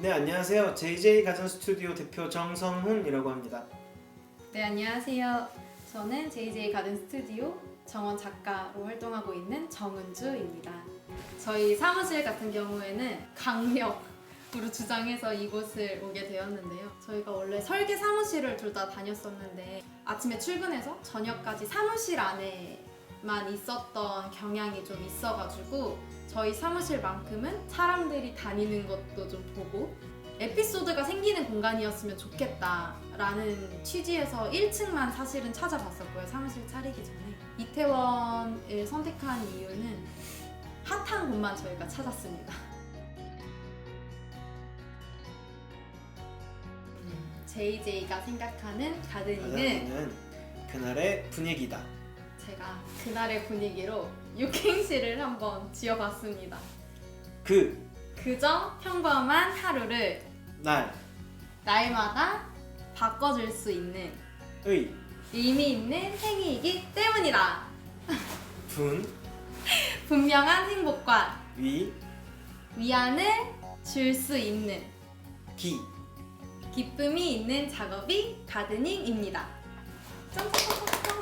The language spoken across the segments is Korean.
네, 안녕하세요. JJ 가전 스튜디오 대표 정성훈이라고 합니다. 네, 안녕하세요. 저는 JJ 가든 스튜디오 정원 작가로 활동하고 있는 정은주입니다. 저희 사무실 같은 경우에는 강력으로 주장해서 이곳을 오게 되었는데요. 저희가 원래 설계 사무실을 둘 다 다녔었는데 아침에 출근해서 저녁까지 사무실 안에만 있었던 경향이 좀 있어가지고 저희 사무실만큼은 사람들이 다니는 것도 좀 보고 에피소드가 생기는 공간이었으면 좋겠다라는 취지에서 1층만 사실은 찾아봤었고요. 사무실 차리기 전에. 이태원을 선택한 이유는 핫한 곳만 저희가 찾았습니다. JJ가 생각하는 가드닝은 그날의 분위기다. 제가 그날의 분위기로 육행시를 한번 지어봤습니다. 그저 평범한 하루를 날마다 바꿔줄 수 있는 의미 있는 행위이기 때문이다. 분명한 행복과 위안을 줄 수 있는 기쁨이 있는 작업이 가드닝입니다. 짱짱짱짱.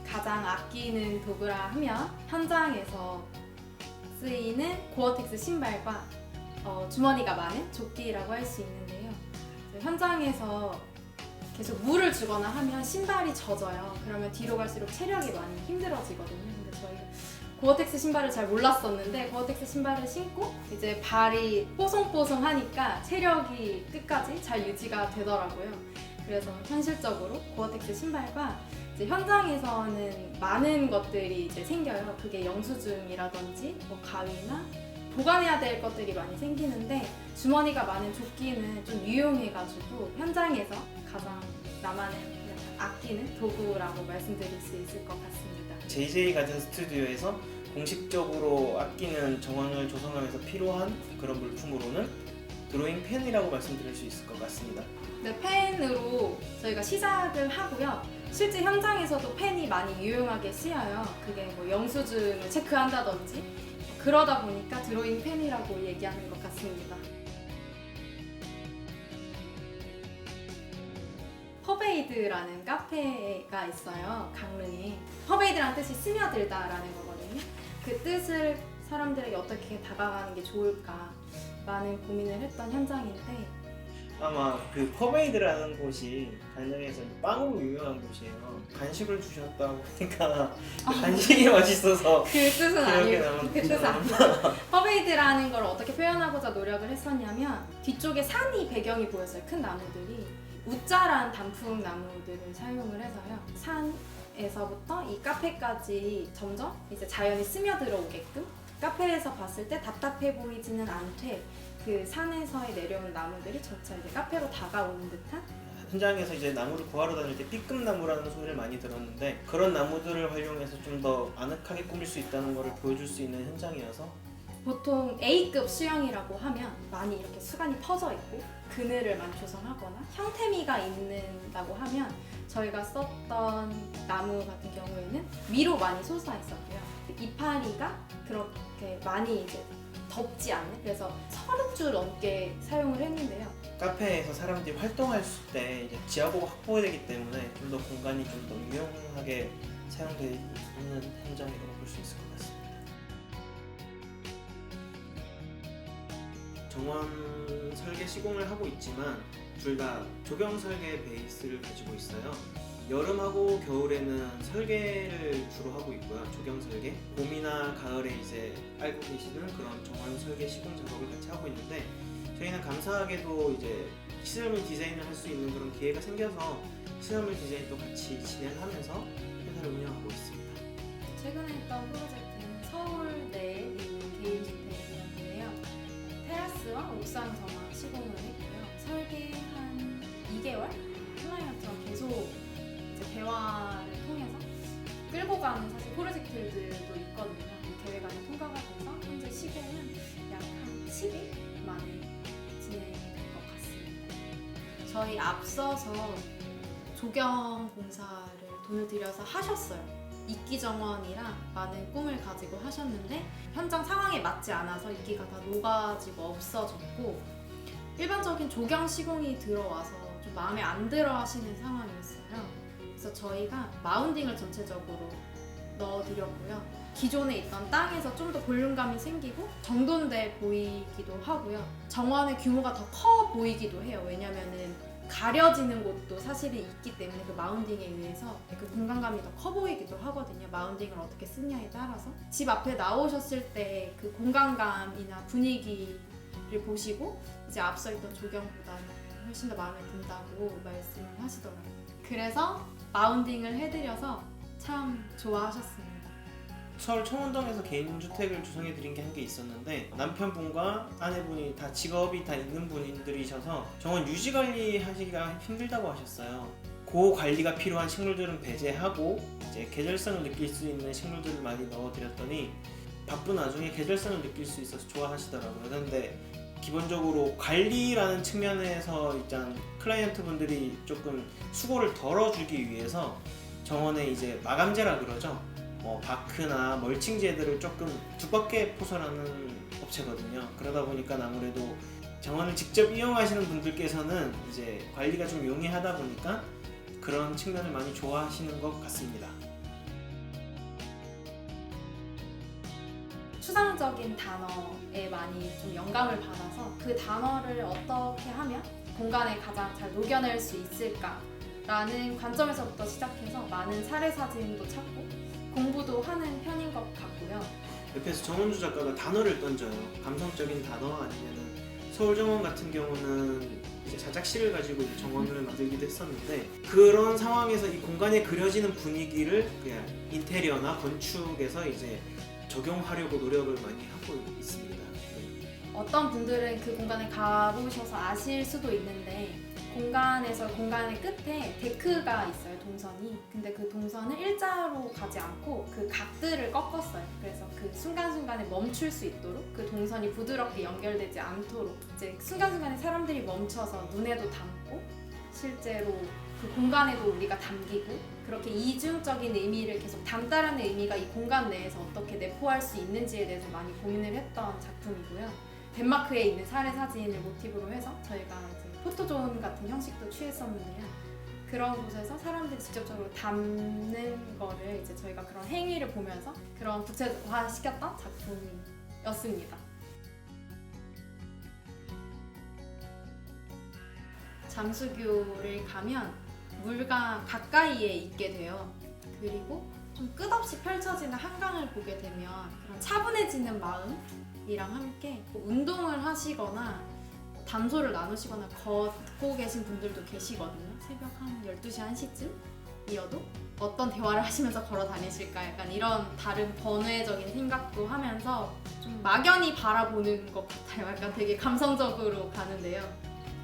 가장 아끼는 도구라 하면 현장에서 쓰이는 고어텍스 신발과 주머니가 많은 조끼라고 할 수 있는데요. 현장에서 계속 물을 주거나 하면 신발이 젖어요. 그러면 뒤로 갈수록 체력이 많이 힘들어지거든요. 근데 저희가 고어텍스 신발을 잘 몰랐었는데 고어텍스 신발을 신고 이제 발이 뽀송뽀송하니까 체력이 끝까지 잘 유지가 되더라고요. 그래서 현실적으로 고어텍스 신발과 이제 현장에서는 많은 것들이 이제 생겨요. 그게 영수증이라든지 뭐 가위나 보관해야 될 것들이 많이 생기는데 주머니가 많은 조끼는 좀 유용해가지고 현장에서 가장 나만의 아끼는 도구라고 말씀드릴 수 있을 것 같습니다. JJ 가전 스튜디오에서 공식적으로 아끼는 정원을 조성하면서 필요한 그런 물품으로는 드로잉 펜이라고 말씀드릴 수 있을 것 같습니다. 네, 펜으로 저희가 시작을 하고요. 실제 현장에서도 펜이 많이 유용하게 쓰여요. 그게 뭐 영수증을 체크한다든지 그러다 보니까 드로잉 펜이라고 얘기하는 것 같습니다. 퍼베이드라는 카페가 있어요. 강릉에. 퍼베이드라는 뜻이 스며들다라는 거거든요. 그 뜻을 사람들에게 어떻게 다가가는 게 좋을까 많은 고민을 했던 현장인데 아마 그 퍼베이드라는 곳이 강릉에서 빵으로 유명한 곳이에요. 간식을 주셨다고 하니까 간식이 맛있어서 그 뜻은 아니에요. 그 뜻은 남았구나. 아니에요. 퍼베이드라는 걸 어떻게 표현하고자 노력을 했었냐면 뒤쪽에 산이 배경이 보였어요. 큰 나무들이. 우짜란 단풍 나무들을 사용을 해서요. 산에서부터 이 카페까지 점점 이제 자연이 스며들어 오게끔 카페에서 봤을 때 답답해 보이지는 않되 그 산에서의 내려온 나무들이 점차 이제 카페로 다가오는 듯한 현장에서 이제 나무를 구하러 다닐 때 B급 나무라는 소리를 많이 들었는데 그런 나무들을 활용해서 좀 더 아늑하게 꾸밀 수 있다는 것을 보여줄 수 있는 현장이어서 보통 A급 수영이라고 하면 많이 이렇게 수간이 퍼져 있고 그늘을 많이 조성하거나 형태미가 있는다고 하면 저희가 썼던 나무 같은 경우에는 위로 많이 솟아 있었고요. 이파리가 그렇게 많이 이제 덥지 않는 그래서 30줄 넘게 사용을 했는데요. 카페에서 사람들이 활동할 때 이제 지하고가 확보되기 때문에 좀 더 공간이 좀 더 유용하게 사용되는 현장이라고 볼 수 있을 것 같습니다. 정원 설계 시공을 하고 있지만 둘 다 조경 설계 베이스를 가지고 있어요. 여름하고 겨울에는 설계를 주로 하고 있고요. 조경 설계. 봄이나 가을에 이제 알고 계시는 그런 정원 설계 시공 작업을 같이 하고 있는데 저희는 감사하게도 이제 시설물 디자인을 할 수 있는 그런 기회가 생겨서 시설물 디자인도 같이 진행하면서 회사를 운영하고 있습니다. 최근에 했던 프로젝트는 서울 내에 있는 개인주택이었는데요. 테라스와 옥상 정화 시공을 했고요. 설계 한 2개월? 클라이언트랑 계속 이제 대화를 통해서 끌고 가는 사실 프로젝트들도 있거든요. 계획안이 통과가 돼서 현재 시공은 약 한 10일 만에 진행될 것 같습니다. 저희 앞서서 조경 공사를 돈을 들여서 하셨어요. 이끼 정원이랑 많은 꿈을 가지고 하셨는데 현장 상황에 맞지 않아서 이끼가 다 녹아지고 없어졌고 일반적인 조경 시공이 들어와서 좀 마음에 안 들어 하시는 상황이었어요. 그래서 저희가 마운딩을 전체적으로 넣어드렸고요. 기존에 있던 땅에서 좀 더 볼륨감이 생기고 정돈돼 보이기도 하고요. 정원의 규모가 더 커 보이기도 해요. 왜냐면은 가려지는 곳도 사실은 있기 때문에 그 마운딩에 의해서 그 공간감이 더 커 보이기도 하거든요. 마운딩을 어떻게 쓰냐에 따라서. 집 앞에 나오셨을 때 그 공간감이나 분위기를 보시고 이제 앞서 있던 조경보다는 훨씬 더 마음에 든다고 말씀을 하시더라고요. 그래서 마운딩을 해드려서 참 좋아하셨습니다. 서울 청운동에서 개인주택을 조성해드린 게 한 개 있었는데 남편분과 아내분이 다 직업이 다 있는 분들이셔서 정원 유지관리 하시기가 힘들다고 하셨어요. 그 관리가 필요한 식물들은 배제하고 이제 계절성을 느낄 수 있는 식물들을 많이 넣어드렸더니 바쁜 와중에 계절성을 느낄 수 있어서 좋아하시더라고요. 그런데 기본적으로 관리라는 측면에서 일단 클라이언트 분들이 조금 수고를 덜어주기 위해서 정원에 이제 마감재라 그러죠. 바크나 멀칭제들을 조금 두껍게 포설하는 업체거든요. 그러다 보니까 아무래도 정원을 직접 이용하시는 분들께서는 이제 관리가 좀 용이하다 보니까 그런 측면을 많이 좋아하시는 것 같습니다. 추상적인 단어에 많이 좀 영감을 받아서 그 단어를 어떻게 하면 공간에 가장 잘 녹여낼 수 있을까라는 관점에서부터 시작해서 많은 사례 사진도 찾고 공부도 하는 편인 것 같고요. 옆에서 정원주 작가가 단어를 던져요. 감성적인 단어 아니면은 서울정원 같은 경우는 이제 자작시를 가지고 이제 정원을 만들기도 했었는데 그런 상황에서 이 공간에 그려지는 분위기를 그냥 인테리어나 건축에서 이제 적용하려고 노력을 많이 하고 있습니다. 어떤 분들은 그 공간에 가보셔서 아실 수도 있는데 공간의 끝에 데크가 있어요, 동선이. 근데 그 동선을 일자로 가지 않고 그 각들을 꺾었어요. 그래서 그 순간순간에 멈출 수 있도록 그 동선이 부드럽게 연결되지 않도록 이제 순간순간에 사람들이 멈춰서 눈에도 담고 실제로 그 공간에도 우리가 담기고 그렇게 이중적인 의미를 계속 담다라는 의미가 이 공간 내에서 어떻게 내포할 수 있는지에 대해서 많이 고민을 했던 작품이고요. 덴마크에 있는 사례 사진을 모티브로 해서 저희가 이제 포토존 같은 형식도 취했었는데요. 그런 곳에서 사람들이 직접적으로 담는 거를 이제 저희가 그런 행위를 보면서 그런 구체화시켰던 작품이었습니다. 잠수교를 가면 물과 가까이에 있게 돼요. 그리고 좀 끝없이 펼쳐지는 한강을 보게 되면 그런 차분해지는 마음이랑 함께 운동을 하시거나 담소를 나누시거나 걷고 계신 분들도 계시거든요. 새벽 한 12시, 1시쯤이어도 어떤 대화를 하시면서 걸어 다니실까 약간 이런 다른 번외적인 생각도 하면서 좀 막연히 바라보는 것 같아요. 약간 되게 감성적으로 가는데요.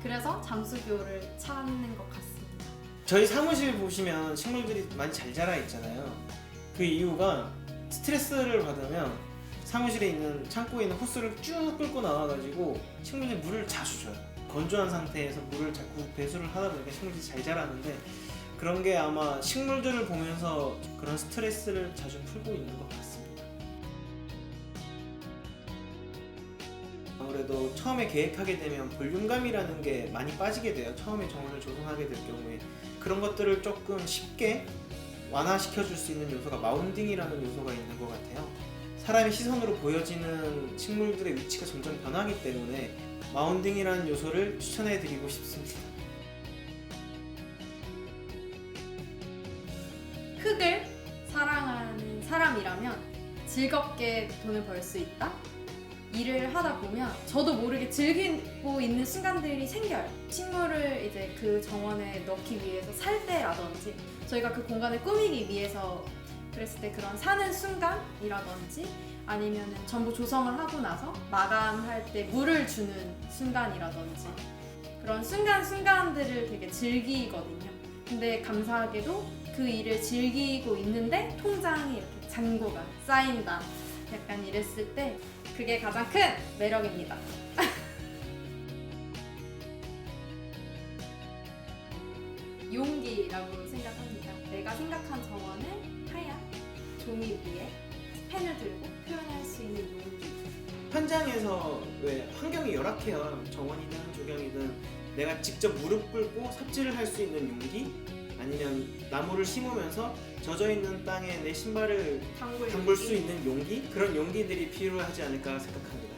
그래서 잠수교를 찾는 것 같습니다. 저희 사무실 보시면 식물들이 많이 잘 자라 있잖아요. 그 이유가 스트레스를 받으면 사무실에 있는 창고에 있는 호스를 쭉 끌고 나와가지고 식물에 물을 자주 줘요. 건조한 상태에서 물을 자꾸 배수를 하다 보니까 식물들이 잘 자라는데 그런 게 아마 식물들을 보면서 그런 스트레스를 자주 풀고 있는 것 같습니다. 아무래도 처음에 계획하게 되면 볼륨감이라는 게 많이 빠지게 돼요. 처음에 정원을 조성하게 될 경우에 그런 것들을 조금 쉽게 완화시켜줄 수 있는 요소가 마운딩이라는 요소가 있는 것 같아요. 사람의 시선으로 보여지는 식물들의 위치가 점점 변하기 때문에 마운딩이라는 요소를 추천해드리고 싶습니다. 흙을 사랑하는 사람이라면 즐겁게 돈을 벌 수 있다? 일을 하다 보면 저도 모르게 즐기고 있는 순간들이 생겨요. 식물을 이제 그 정원에 넣기 위해서 살 때라든지 저희가 그 공간을 꾸미기 위해서 그랬을 때 그런 사는 순간이라든지 아니면 전부 조성을 하고 나서 마감할 때 물을 주는 순간이라든지 그런 순간순간들을 되게 즐기거든요. 근데 감사하게도 그 일을 즐기고 있는데 통장에 이렇게 잔고가 쌓인다. 약간 이랬을 때 그게 가장 큰 매력입니다. 용기라고 생각합니다. 내가 생각한 정원은 하얀 종이 위에 펜을 들고 표현할 수 있는 용기. 현장에서 왜 환경이 열악해요. 정원이든 조경이든 내가 직접 무릎 꿇고 삽질을 할 수 있는 용기, 아니면 나무를 심으면서 젖어 있는 땅에 내 신발을 담글 수 있는 용기, 그런 용기들이 필요하지 않을까 생각합니다.